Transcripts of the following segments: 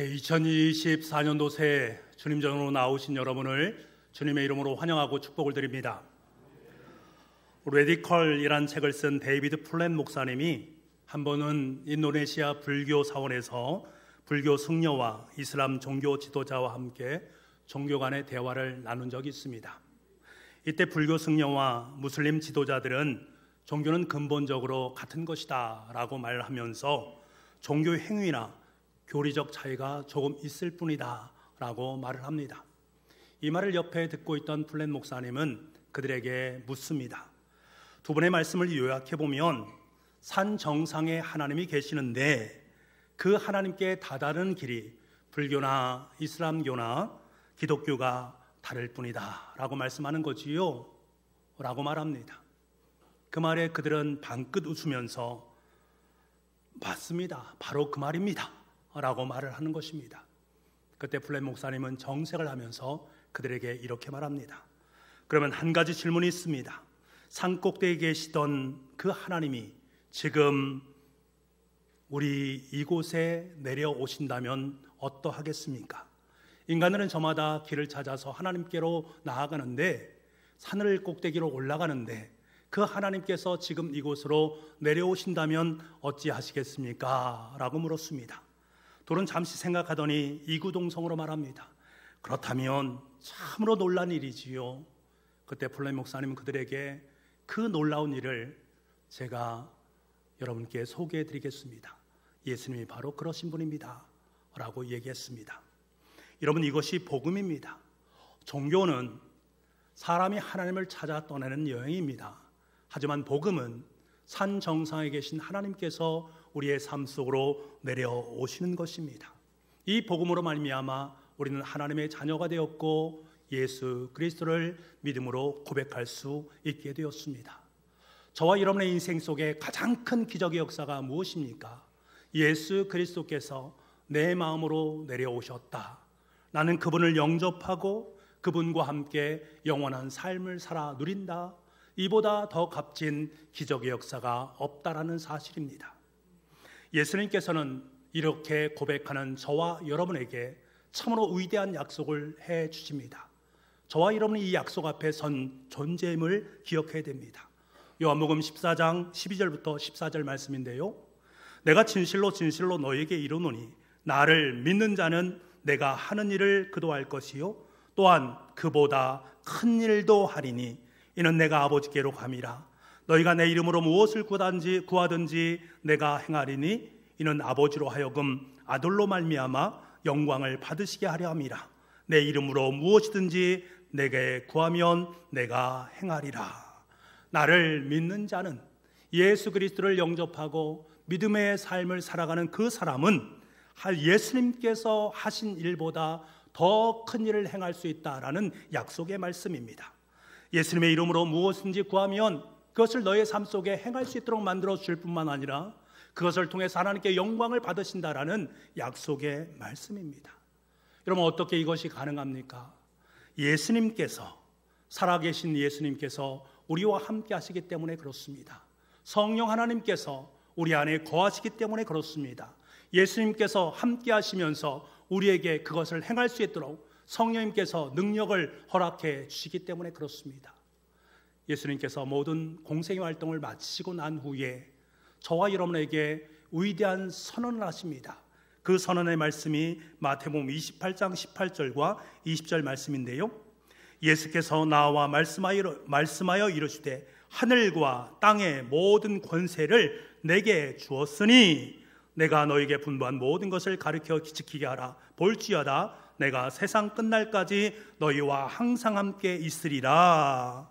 2024년도 새해 주님 전으로 나오신 여러분을 주님의 이름으로 환영하고 축복을 드립니다. 레디컬이란 책을 쓴 데이비드 플랫 목사님이 한 번은 인도네시아 불교 사원에서 불교 승려와 이슬람 종교 지도자와 함께 종교 간의 대화를 나눈 적이 있습니다. 이때 불교 승려와 무슬림 지도자들은 종교는 근본적으로 같은 것이다 라고 말하면서 종교 행위나 교리적 차이가 조금 있을 뿐이다 라고 말을 합니다. 이 말을 옆에 듣고 있던 플랫 목사님은 그들에게 묻습니다. 두 분의 말씀을 요약해보면 산 정상에 하나님이 계시는데 그 하나님께 다다른 길이 불교나 이슬람교나 기독교가 다를 뿐이다 라고 말씀하는 거지요 라고 말합니다. 그 말에 그들은 방긋 웃으면서 맞습니다, 바로 그 말입니다 라고 말을 하는 것입니다. 그때 플랫 목사님은 정색을 하면서 그들에게 이렇게 말합니다. 그러면 한 가지 질문이 있습니다. 산 꼭대기에 계시던 그 하나님이 지금 우리 이곳에 내려오신다면 어떠하겠습니까? 인간들은 저마다 길을 찾아서 하나님께로 나아가는데 산을 꼭대기로 올라가는데 그 하나님께서 지금 이곳으로 내려오신다면 어찌하시겠습니까? 라고 물었습니다. 둘은 잠시 생각하더니 이구동성으로 말합니다. 그렇다면 참으로 놀란 일이지요. 그때 플랫 목사님은 그들에게 그 놀라운 일을 제가 여러분께 소개해 드리겠습니다. 예수님이 바로 그러신 분입니다 라고 얘기했습니다. 여러분, 이것이 복음입니다. 종교는 사람이 하나님을 찾아 떠나는 여행입니다. 하지만 복음은 산 정상에 계신 하나님께서 우리의 삶 속으로 내려오시는 것입니다. 이 복음으로 말미암아 우리는 하나님의 자녀가 되었고 예수 그리스도를 믿음으로 고백할 수 있게 되었습니다. 저와 여러분의 인생 속에 가장 큰 기적의 역사가 무엇입니까? 예수 그리스도께서 내 마음으로 내려오셨다. 나는 그분을 영접하고 그분과 함께 영원한 삶을 살아 누린다. 이보다 더 값진 기적의 역사가 없다라는 사실입니다. 예수님께서는 이렇게 고백하는 저와 여러분에게 참으로 위대한 약속을 해 주십니다. 저와 여러분이 이 약속 앞에 선 존재임을 기억해야 됩니다. 요한복음 14장 12절부터 14절 말씀인데요. 내가 진실로 진실로 너에게 이르노니 나를 믿는 자는 내가 하는 일을 그도 할 것이요 또한 그보다 큰 일도 하리니 이는 내가 아버지께로 감이라. 너희가 내 이름으로 무엇을 구하든지 내가 행하리니 이는 아버지로 하여금 아들로 말미암아 영광을 받으시게 하려 함이라. 내 이름으로 무엇이든지 내게 구하면 내가 행하리라. 나를 믿는 자는, 예수 그리스도를 영접하고 믿음의 삶을 살아가는 그 사람은 예수님께서 하신 일보다 더 큰 일을 행할 수 있다라는 약속의 말씀입니다. 예수님의 이름으로 무엇인지 구하면 그것을 너의 삶 속에 행할 수 있도록 만들어 줄 뿐만 아니라 그것을 통해서 하나님께 영광을 받으신다라는 약속의 말씀입니다. 여러분, 어떻게 이것이 가능합니까? 예수님께서, 살아계신 예수님께서 우리와 함께 하시기 때문에 그렇습니다. 성령 하나님께서 우리 안에 거하시기 때문에 그렇습니다. 예수님께서 함께 하시면서 우리에게 그것을 행할 수 있도록 성령님께서 능력을 허락해 주시기 때문에 그렇습니다. 예수님께서 모든 공생의 활동을 마치시고 난 후에 저와 여러분에게 위대한 선언을 하십니다. 그 선언의 말씀이 마태복음 28장 18절과 20절 말씀인데요. 예수께서 나와 말씀하여 이르시되 하늘과 땅의 모든 권세를 내게 주었으니 내가 너에게 분부한 모든 것을 가르쳐 지키게 하라. 볼지어다 내가 세상 끝날까지 너희와 항상 함께 있으리라.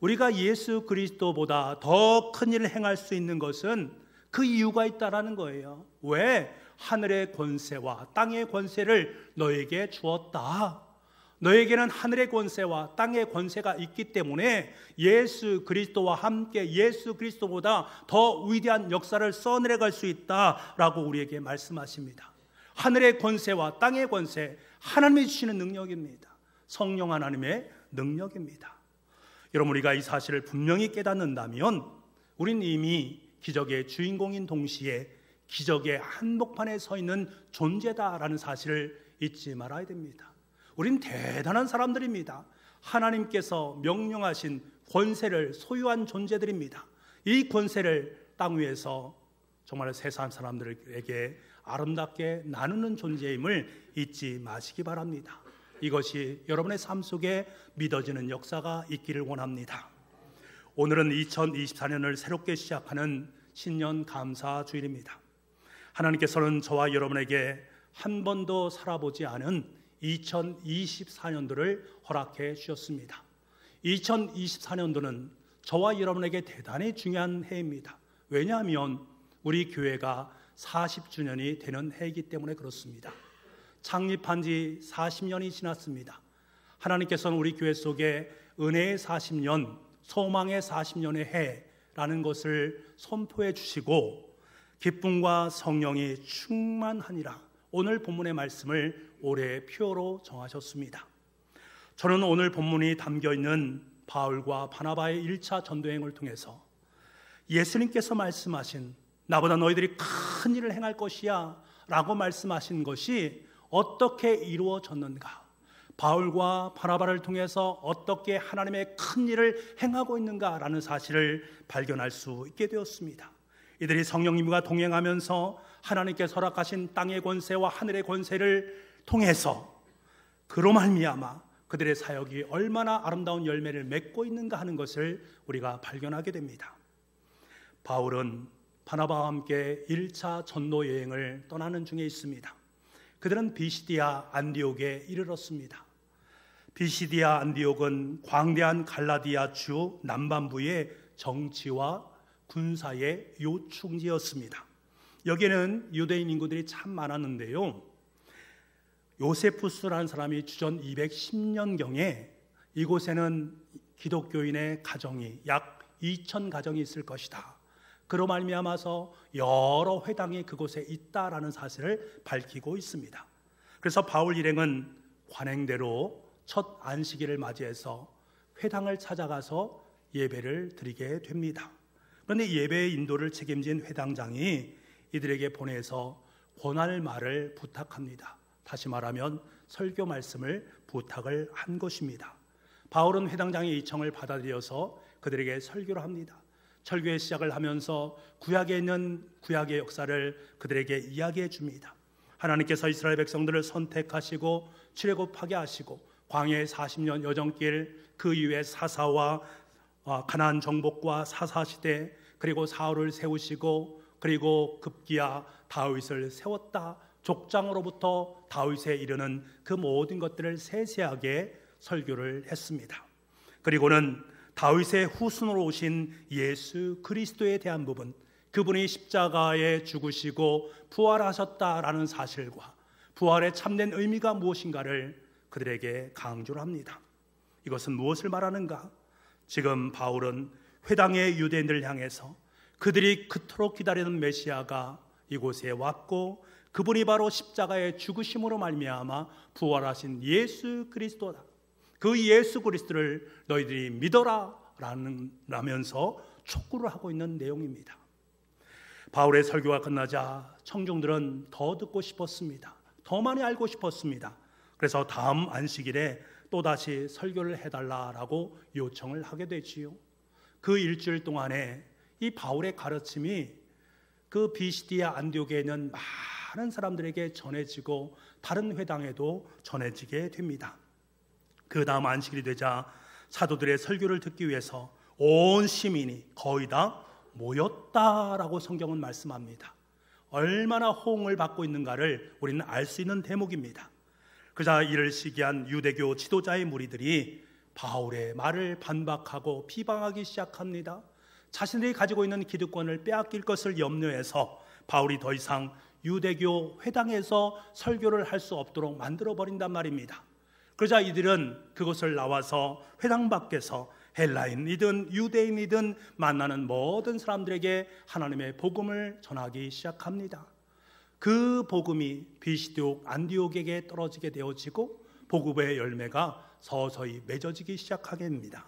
우리가 예수 그리스도보다 더 큰 일을 행할 수 있는 것은 그 이유가 있다라는 거예요. 왜? 하늘의 권세와 땅의 권세를 너에게 주었다. 너에게는 하늘의 권세와 땅의 권세가 있기 때문에 예수 그리스도와 함께 예수 그리스도보다 더 위대한 역사를 써내려갈 수 있다라고 우리에게 말씀하십니다. 하늘의 권세와 땅의 권세, 하나님이 주시는 능력입니다. 성령 하나님의 능력입니다. 여러분, 우리가 이 사실을 분명히 깨닫는다면 우린 이미 기적의 주인공인 동시에 기적의 한복판에 서 있는 존재다라는 사실을 잊지 말아야 됩니다. 우린 대단한 사람들입니다. 하나님께서 명령하신 권세를 소유한 존재들입니다. 이 권세를 땅 위에서 정말 세상 사람들에게 아름답게 나누는 존재임을 잊지 마시기 바랍니다. 이것이 여러분의 삶 속에 믿어지는 역사가 있기를 원합니다. 오늘은 2024년을 새롭게 시작하는 신년 감사 주일입니다. 하나님께서는 저와 여러분에게 한 번도 살아보지 않은 2024년도를 허락해 주셨습니다. 2024년도는 저와 여러분에게 대단히 중요한 해입니다. 왜냐하면 우리 교회가 40주년이 되는 해이기 때문에 그렇습니다. 창립한 지 40년이 지났습니다. 하나님께서는 우리 교회 속에 은혜의 40년, 소망의 40년의 해라는 것을 선포해 주시고 기쁨과 성령이 충만하니라, 오늘 본문의 말씀을 올해의 표로 정하셨습니다. 저는 오늘 본문이 담겨있는 바울과 바나바의 1차 전도행을 통해서 예수님께서 말씀하신 나보다 너희들이 큰 일을 행할 것이야 라고 말씀하신 것이 어떻게 이루어졌는가, 바울과 바나바를 통해서 어떻게 하나님의 큰 일을 행하고 있는가라는 사실을 발견할 수 있게 되었습니다. 이들이 성령님과 동행하면서 하나님께서 허락하신 땅의 권세와 하늘의 권세를 통해서 그로 말미암아 그들의 사역이 얼마나 아름다운 열매를 맺고 있는가 하는 것을 우리가 발견하게 됩니다. 바울은 바나바와 함께 1차 전도 여행을 떠나는 중에 있습니다. 그들은 비시디아 안디옥에 이르렀습니다. 비시디아 안디옥은 광대한 갈라디아 주 남반부의 정치와 군사의 요충지였습니다. 여기에는 유대인 인구들이 참 많았는데요, 요세푸스라는 사람이 주전 210년경에 이곳에는 기독교인의 가정이 약 2,000 가정이 있을 것이다, 그로 말미암아서 여러 회당이 그곳에 있다라는 사실을 밝히고 있습니다. 그래서 바울 일행은 관행대로 첫 안식일을 맞이해서 회당을 찾아가서 예배를 드리게 됩니다. 그런데 예배의 인도를 책임진 회당장이 이들에게 보내서 권할 말을 부탁합니다. 다시 말하면 설교 말씀을 부탁을 한 것입니다. 바울은 회당장의 이청을 받아들여서 그들에게 설교를 합니다. 설교의 시작을 하면서 구약에 있는 구약의 역사를 그들에게 이야기해 줍니다. 하나님께서 이스라엘 백성들을 선택하시고 출애굽하게 하시고 광야의 40년 여정길, 그 이후에 사사와 가나안 정복과 사사시대, 그리고 사울을 세우시고 그리고 급기야 다윗을 세웠다, 족장으로부터 다윗에 이르는 그 모든 것들을 세세하게 설교를 했습니다. 그리고는 다윗의 후손으로 오신 예수 그리스도에 대한 부분, 그분이 십자가에 죽으시고 부활하셨다라는 사실과 부활의 참된 의미가 무엇인가를 그들에게 강조를 합니다. 이것은 무엇을 말하는가? 지금 바울은 회당의 유대인들을 향해서 그들이 그토록 기다리는 메시아가 이곳에 왔고 그분이 바로 십자가의 죽으심으로 말미암아 부활하신 예수 그리스도다, 그 예수 그리스도를 너희들이 믿어라 라면서 촉구를 하고 있는 내용입니다. 바울의 설교가 끝나자 청중들은 더 듣고 싶었습니다. 더 많이 알고 싶었습니다. 그래서 다음 안식일에 또다시 설교를 해달라라고 요청을 하게 되지요. 그 일주일 동안에 이 바울의 가르침이 그 비시디아 안디옥에 있는 많은 사람들에게 전해지고 다른 회당에도 전해지게 됩니다. 그 다음 안식일이 되자 사도들의 설교를 듣기 위해서 온 시민이 거의 다 모였다라고 성경은 말씀합니다. 얼마나 호응을 받고 있는가를 우리는 알 수 있는 대목입니다. 그자 이를 시기한 유대교 지도자의 무리들이 바울의 말을 반박하고 비방하기 시작합니다. 자신들이 가지고 있는 기득권을 빼앗길 것을 염려해서 바울이 더 이상 유대교 회당에서 설교를 할 수 없도록 만들어버린단 말입니다. 그러자 이들은 그곳을 나와서 회당 밖에서 헬라인이든 유대인이든 만나는 모든 사람들에게 하나님의 복음을 전하기 시작합니다. 그 복음이 비시디옥 안디옥에게 떨어지게 되어지고 복음의 열매가 서서히 맺어지기 시작하게 됩니다.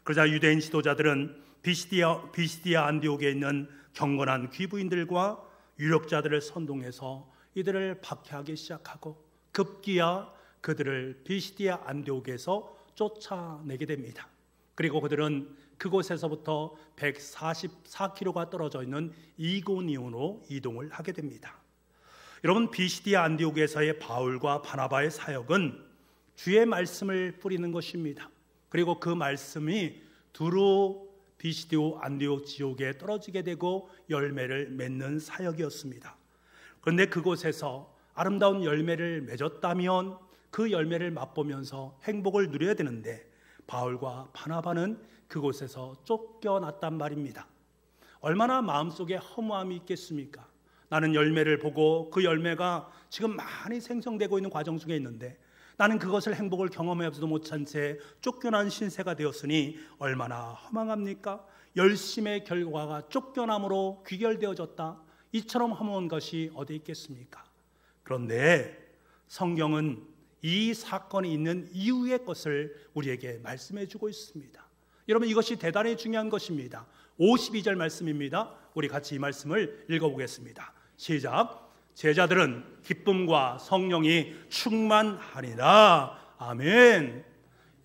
그러자 유대인 지도자들은 비시디아 안디옥에 있는 경건한 귀부인들과 유력자들을 선동해서 이들을 박해하기 시작하고 급기야 그들을 비시디아 안디옥에서 쫓아내게 됩니다. 그리고 그들은 그곳에서부터 144km가 떨어져 있는 이고니온으로 이동을 하게 됩니다. 여러분, 비시디아 안디옥에서의 바울과 바나바의 사역은 주의 말씀을 뿌리는 것입니다. 그리고 그 말씀이 두루 비시디오 안디옥 지옥에 떨어지게 되고 열매를 맺는 사역이었습니다. 그런데 그곳에서 아름다운 열매를 맺었다면 그 열매를 맛보면서 행복을 누려야 되는데 바울과 바나바는 그곳에서 쫓겨났단 말입니다. 얼마나 마음속에 허무함이 있겠습니까? 나는 열매를 보고 그 열매가 지금 많이 생성되고 있는 과정 중에 있는데 나는 그것을 행복을 경험하지도 못한 채 쫓겨난 신세가 되었으니 얼마나 허망합니까? 열심의 결과가 쫓겨남으로 귀결되어졌다. 이처럼 허무한 것이 어디 있겠습니까? 그런데 성경은 이 사건이 있는 이후의 것을 우리에게 말씀해 주고 있습니다. 여러분, 이것이 대단히 중요한 것입니다. 52절 말씀입니다. 우리 같이 이 말씀을 읽어보겠습니다. 시작. 제자들은 기쁨과 성령이 충만하니라. 아멘.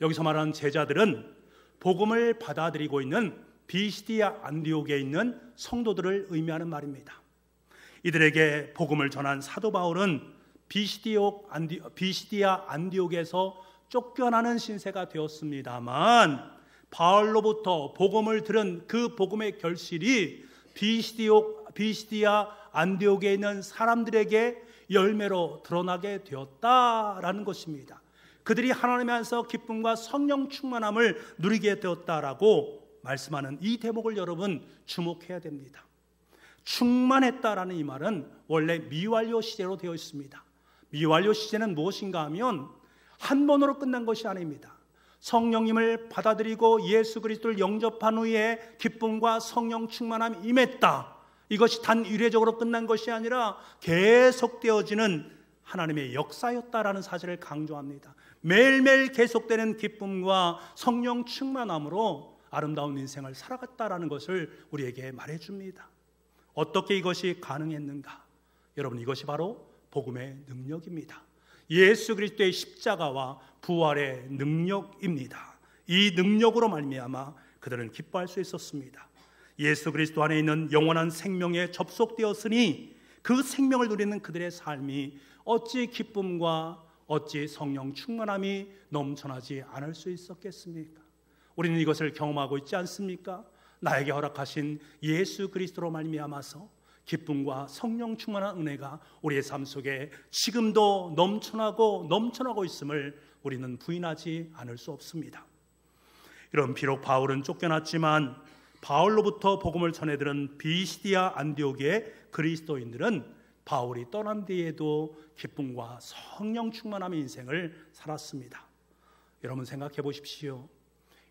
여기서 말하는 제자들은 복음을 받아들이고 있는 비시디아 안디옥에 있는 성도들을 의미하는 말입니다. 이들에게 복음을 전한 사도 바울은 비시디아 안디옥에서 쫓겨나는 신세가 되었습니다만 바울로부터 복음을 들은 그 복음의 결실이 비시디아 안디옥에 있는 사람들에게 열매로 드러나게 되었다라는 것입니다. 그들이 하나님 안에서 기쁨과 성령 충만함을 누리게 되었다라고 말씀하는 이 대목을 여러분 주목해야 됩니다. 충만했다라는 이 말은 원래 미완료 시제로 되어 있습니다. 미완료 시제는 무엇인가 하면 한 번으로 끝난 것이 아닙니다. 성령님을 받아들이고 예수 그리스도를 영접한 후에 기쁨과 성령 충만함이 임했다. 이것이 단 이례적으로 끝난 것이 아니라 계속되어지는 하나님의 역사였다라는 사실을 강조합니다. 매일매일 계속되는 기쁨과 성령 충만함으로 아름다운 인생을 살아갔다라는 것을 우리에게 말해줍니다. 어떻게 이것이 가능했는가? 여러분, 이것이 바로 복음의 능력입니다. 예수 그리스도의 십자가와 부활의 능력입니다. 이 능력으로 말미암아 그들은 기뻐할 수 있었습니다. 예수 그리스도 안에 있는 영원한 생명에 접속되었으니 그 생명을 누리는 그들의 삶이 어찌 기쁨과 어찌 성령 충만함이 넘쳐나지 않을 수 있었겠습니까? 우리는 이것을 경험하고 있지 않습니까? 나에게 허락하신 예수 그리스도로 말미암아서 기쁨과 성령 충만한 은혜가 우리의 삶 속에 지금도 넘쳐나고 있음을 우리는 부인하지 않을 수 없습니다. 이런 비록 바울은 쫓겨났지만 바울로부터 복음을 전해들은 비시디아 안디옥의 그리스도인들은 바울이 떠난 뒤에도 기쁨과 성령 충만함의 인생을 살았습니다. 여러분, 생각해 보십시오.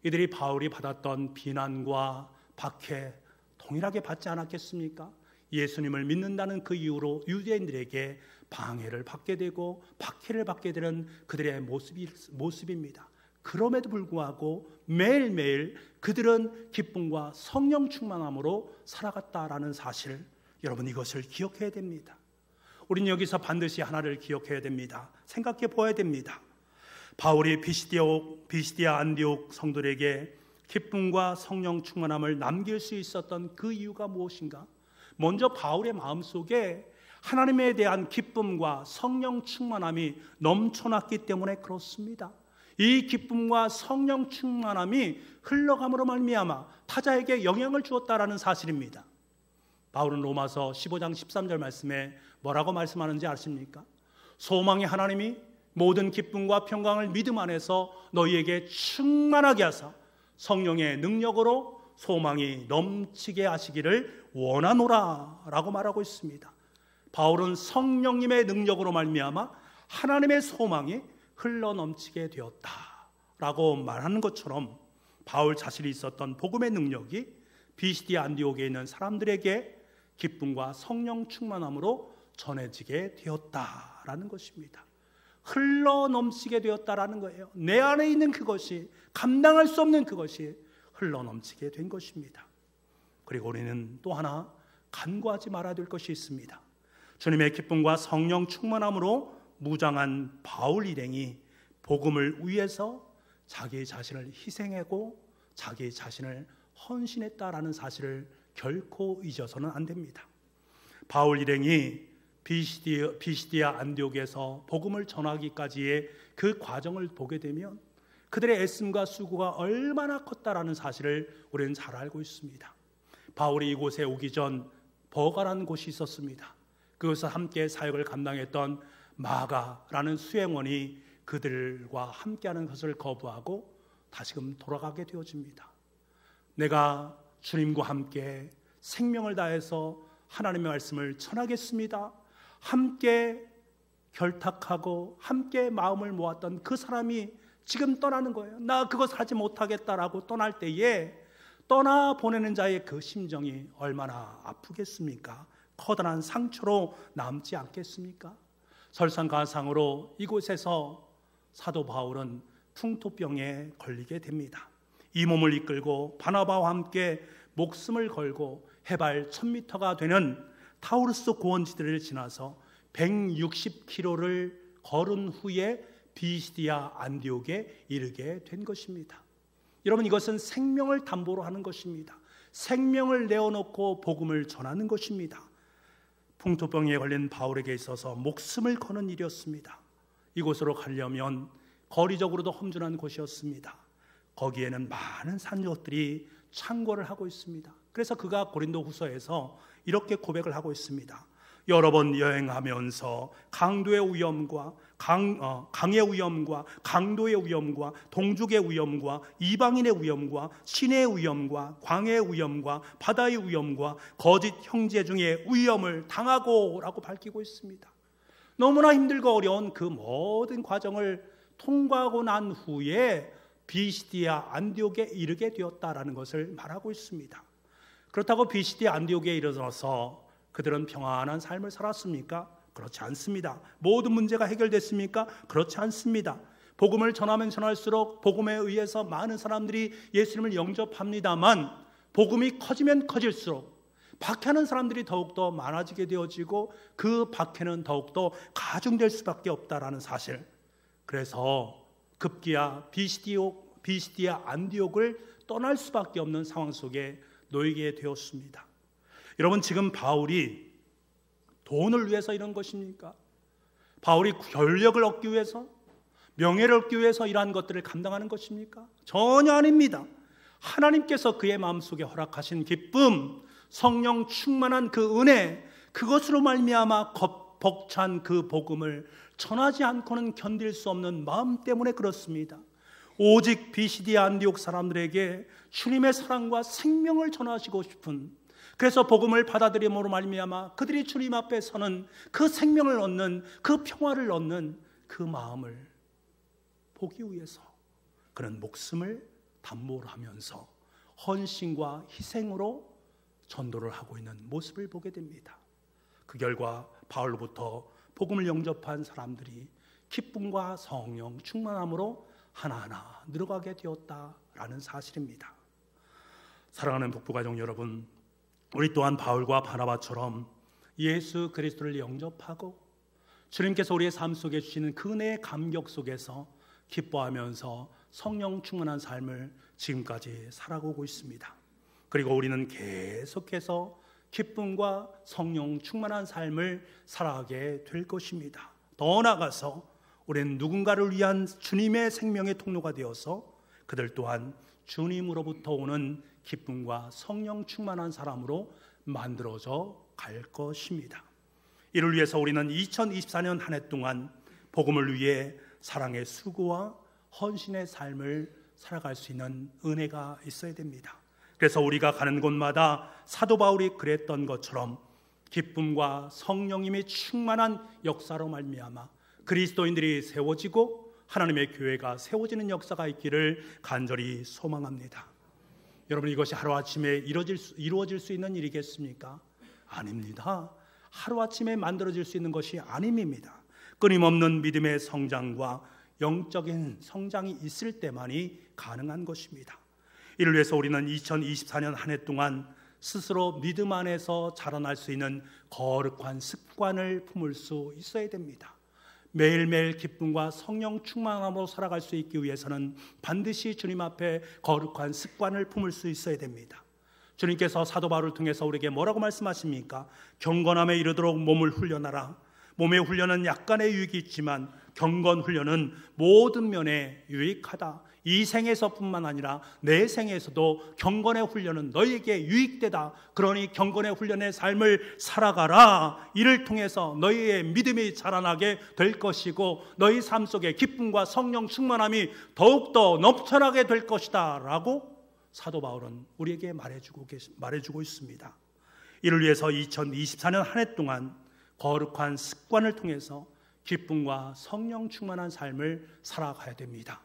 이들이 바울이 받았던 비난과 박해 동일하게 받지 않았겠습니까? 예수님을 믿는다는 그 이유로 유대인들에게 방해를 받게 되고 박해를 받게 되는 그들의 모습입니다. 그럼에도 불구하고 매일매일 그들은 기쁨과 성령 충만함으로 살아갔다라는 사실, 여러분, 이것을 기억해야 됩니다. 우리는 여기서 반드시 하나를 기억해야 됩니다. 생각해 보아야 됩니다. 바울이 비시디아 안디옥 성도들에게 기쁨과 성령 충만함을 남길 수 있었던 그 이유가 무엇인가? 먼저 바울의 마음속에 하나님에 대한 기쁨과 성령 충만함이 넘쳐났기 때문에 그렇습니다. 이 기쁨과 성령 충만함이 흘러감으로 말미암아 타자에게 영향을 주었다라는 사실입니다. 바울은 로마서 15장 13절 말씀에 뭐라고 말씀하는지 아십니까? 소망의 하나님이 모든 기쁨과 평강을 믿음 안에서 너희에게 충만하게 하사 성령의 능력으로 소망이 넘치게 하시기를 원하노라 라고 말하고 있습니다. 바울은 성령님의 능력으로 말미암아 하나님의 소망이 흘러넘치게 되었다라고 말하는 것처럼 바울 자신이 있었던 복음의 능력이 비시디아 안디옥에 있는 사람들에게 기쁨과 성령 충만함으로 전해지게 되었다라는 것입니다. 흘러넘치게 되었다라는 거예요. 내 안에 있는 그것이, 감당할 수 없는 그것이 흘러넘치게 된 것입니다. 그리고 우리는 또 하나 간구하지 말아야 될 것이 있습니다. 주님의 기쁨과 성령 충만함으로 무장한 바울 일행이 복음을 위해서 자기 자신을 희생하고 자기 자신을 헌신했다라는 사실을 결코 잊어서는 안 됩니다. 바울 일행이 비시디아 안디옥에서 복음을 전하기까지의 그 과정을 보게 되면 그들의 애씀과 수고가 얼마나 컸다라는 사실을 우리는 잘 알고 있습니다. 바울이 이곳에 오기 전 버가라는 곳이 있었습니다. 그곳에서 함께 사역을 감당했던 마가라는 수행원이 그들과 함께하는 것을 거부하고 다시금 돌아가게 되어집니다. 내가 주님과 함께 생명을 다해서 하나님의 말씀을 전하겠습니다. 함께 결탁하고 함께 마음을 모았던 그 사람이 지금 떠나는 거예요. 나 그것을 하지 못하겠다라고 떠날 때에 떠나보내는 자의 그 심정이 얼마나 아프겠습니까? 커다란 상처로 남지 않겠습니까? 설상가상으로 이곳에서 사도 바울은 풍토병에 걸리게 됩니다. 이 몸을 이끌고 바나바와 함께 목숨을 걸고 해발 1000m가 되는 타우루스 고원지대를 지나서 160km를 걸은 후에 비시디아 안디옥에 이르게 된 것입니다. 여러분, 이것은 생명을 담보로 하는 것입니다. 생명을 내어놓고 복음을 전하는 것입니다. 풍토병에 걸린 바울에게 있어서 목숨을 거는 일이었습니다. 이곳으로 가려면 거리적으로도 험준한 곳이었습니다. 거기에는 많은 산적들이 창궐을 하고 있습니다. 그래서 그가 고린도후서에서 이렇게 고백을 하고 있습니다. 여러 번 여행하면서 강도의 위험과 강의 위험과 강도의 위험과 동족의 위험과 이방인의 위험과 신의 위험과 광의 위험과 바다의 위험과 거짓 형제 중에 위험을 당하고 라고 밝히고 있습니다. 너무나 힘들고 어려운 그 모든 과정을 통과하고 난 후에 비시디아 안디옥에 이르게 되었다라는 것을 말하고 있습니다. 그렇다고 비시디아 안디옥에 이르러서 그들은 평안한 삶을 살았습니까? 그렇지 않습니다. 모든 문제가 해결됐습니까? 그렇지 않습니다. 복음을 전하면 전할수록 복음에 의해서 많은 사람들이 예수님을 영접합니다만 복음이 커지면 커질수록 박해하는 사람들이 더욱더 많아지게 되어지고 그 박해는 더욱더 가중될 수밖에 없다라는 사실. 그래서 급기야 비시디아 안디옥을 떠날 수밖에 없는 상황 속에 놓이게 되었습니다. 여러분, 지금 바울이 돈을 위해서 이런 것입니까? 바울이 권력을 얻기 위해서, 명예를 얻기 위해서 이러한 것들을 감당하는 것입니까? 전혀 아닙니다. 하나님께서 그의 마음속에 허락하신 기쁨, 성령 충만한 그 은혜, 그것으로 말미암아 벅찬 그 복음을 전하지 않고는 견딜 수 없는 마음 때문에 그렇습니다. 오직 비시디아 안디옥 사람들에게 주님의 사랑과 생명을 전하시고 싶은, 그래서 복음을 받아들임으로 말미암아 그들이 주님 앞에 서는 그 생명을 얻는, 그 평화를 얻는 그 마음을 보기 위해서 그는 목숨을 담보로 하면서 헌신과 희생으로 전도를 하고 있는 모습을 보게 됩니다. 그 결과 바울로부터 복음을 영접한 사람들이 기쁨과 성령 충만함으로 하나하나 늘어가게 되었다라는 사실입니다. 사랑하는 북부가족 여러분, 우리 또한 바울과 바나바처럼 예수 그리스도를 영접하고 주님께서 우리의 삶 속에 주시는 그 은혜의 감격 속에서 기뻐하면서 성령 충만한 삶을 지금까지 살아오고 있습니다. 그리고 우리는 계속해서 기쁨과 성령 충만한 삶을 살아가게 될 것입니다. 더 나아가서 우리는 누군가를 위한 주님의 생명의 통로가 되어서 그들 또한 주님으로부터 오는 기쁨과 성령 충만한 사람으로 만들어져 갈 것입니다. 이를 위해서 우리는 2024년 한 해 동안 복음을 위해 사랑의 수고와 헌신의 삶을 살아갈 수 있는 은혜가 있어야 됩니다. 그래서 우리가 가는 곳마다 사도 바울이 그랬던 것처럼 기쁨과 성령님이 충만한 역사로 말미암아 그리스도인들이 세워지고 하나님의 교회가 세워지는 역사가 있기를 간절히 소망합니다. 여러분, 이것이 하루아침에 이루어질 수 있는 일이겠습니까? 아닙니다. 하루아침에 만들어질 수 있는 것이 아닙니다. 끊임없는 믿음의 성장과 영적인 성장이 있을 때만이 가능한 것입니다. 이를 위해서 우리는 2024년 한 해 동안 스스로 믿음 안에서 자라날 수 있는 거룩한 습관을 품을 수 있어야 됩니다. 매일매일 기쁨과 성령 충만함으로 살아갈 수 있기 위해서는 반드시 주님 앞에 거룩한 습관을 품을 수 있어야 됩니다. 주님께서 사도 바울을 통해서 우리에게 뭐라고 말씀하십니까? 경건함에 이르도록 몸을 훈련하라. 몸의 훈련은 약간의 유익이 있지만 경건 훈련은 모든 면에 유익하다. 이 생에서뿐만 아니라 내 생에서도 경건의 훈련은 너희에게 유익되다. 그러니 경건의 훈련의 삶을 살아가라. 이를 통해서 너희의 믿음이 자라나게 될 것이고 너희 삶 속에 기쁨과 성령 충만함이 더욱더 넘쳐나게 될 것이다 라고 사도 바울은 우리에게 말해주고 있습니다. 이를 위해서 2024년 한 해 동안 거룩한 습관을 통해서 기쁨과 성령 충만한 삶을 살아가야 됩니다.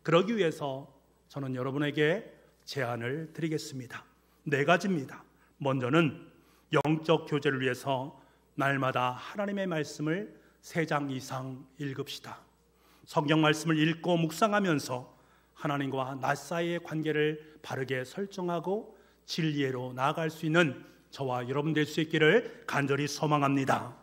그러기 위해서 저는 여러분에게 제안을 드리겠습니다. 4가지입니다. 먼저는 영적 교제를 위해서 날마다 하나님의 말씀을 3장 이상 읽읍시다. 성경 말씀을 읽고 묵상하면서 하나님과 나 사이의 관계를 바르게 설정하고 진리로 나아갈 수 있는 저와 여러분 될 수 있기를 간절히 소망합니다.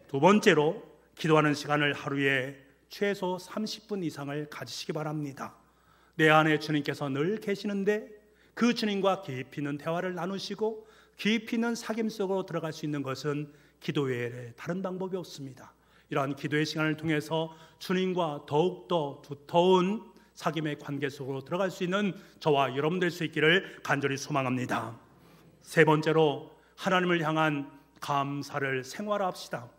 2번째로 기도하는 시간을 하루에 최소 30분 이상을 가지시기 바랍니다. 내 안에 주님께서 늘 계시는데 그 주님과 깊이 있는 대화를 나누시고 깊이 있는 사귐 속으로 들어갈 수 있는 것은 기도 외에 다른 방법이 없습니다. 이러한 기도의 시간을 통해서 주님과 더욱더 두터운 사귐의 관계 속으로 들어갈 수 있는 저와 여러분 될 수 있기를 간절히 소망합니다. 3번째로 하나님을 향한 감사를 생활합시다.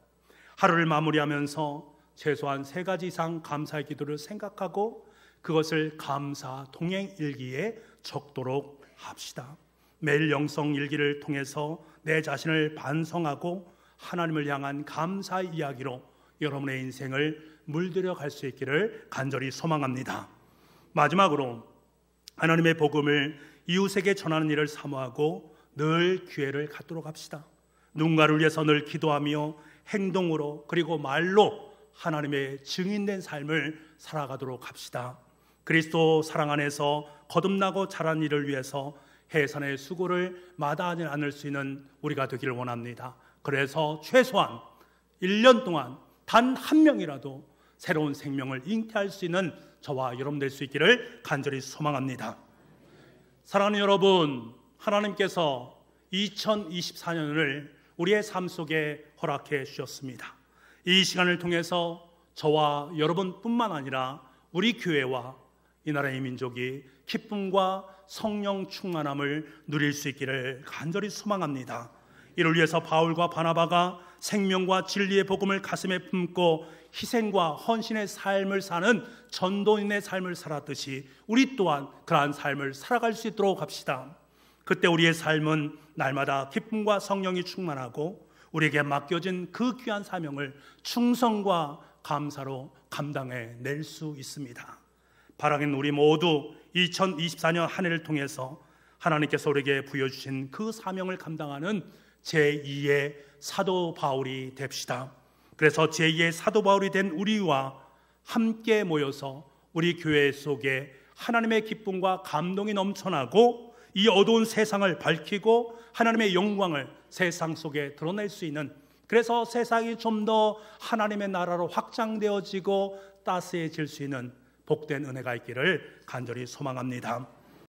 하루를 마무리하면서 최소한 3가지 이상 감사의 기도를 생각하고 그것을 감사 동행 일기에 적도록 합시다. 매일 영성 일기를 통해서 내 자신을 반성하고 하나님을 향한 감사 이야기로 여러분의 인생을 물들여 갈 수 있기를 간절히 소망합니다. 마지막으로 하나님의 복음을 이웃에게 전하는 일을 사모하고 늘 기회를 갖도록 합시다. 누군가를 위해서 늘 기도하며 행동으로 그리고 말로 하나님의 증인된 삶을 살아가도록 합시다. 그리스도 사랑 안에서 거듭나고 자란 일을 위해서 해산의 수고를 마다하지 않을 수 있는 우리가 되기를 원합니다. 그래서 최소한 1년 동안 단 한 명이라도 새로운 생명을 잉태할 수 있는 저와 여러분 될 수 있기를 간절히 소망합니다. 사랑하는 여러분, 하나님께서 2024년을 우리의 삶 속에 허락해 주셨습니다. 이 시간을 통해서 저와 여러분뿐만 아니라 우리 교회와 이 나라의 민족이 기쁨과 성령 충만함을 누릴 수 있기를 간절히 소망합니다. 이를 위해서 바울과 바나바가 생명과 진리의 복음을 가슴에 품고 희생과 헌신의 삶을 사는 전도인의 삶을 살았듯이 우리 또한 그러한 삶을 살아갈 수 있도록 합시다. 그때 우리의 삶은 날마다 기쁨과 성령이 충만하고 우리에게 맡겨진 그 귀한 사명을 충성과 감사로 감당해 낼 수 있습니다. 바라기는 우리 모두 2024년 한 해를 통해서 하나님께서 우리에게 부여주신 그 사명을 감당하는 제2의 사도 바울이 됩시다. 그래서 제2의 사도 바울이 된 우리와 함께 모여서 우리 교회 속에 하나님의 기쁨과 감동이 넘쳐나고 이 어두운 세상을 밝히고 하나님의 영광을 세상 속에 드러낼 수 있는, 그래서 세상이 좀 더 하나님의 나라로 확장되어지고 따스해질 수 있는 복된 은혜가 있기를 간절히 소망합니다.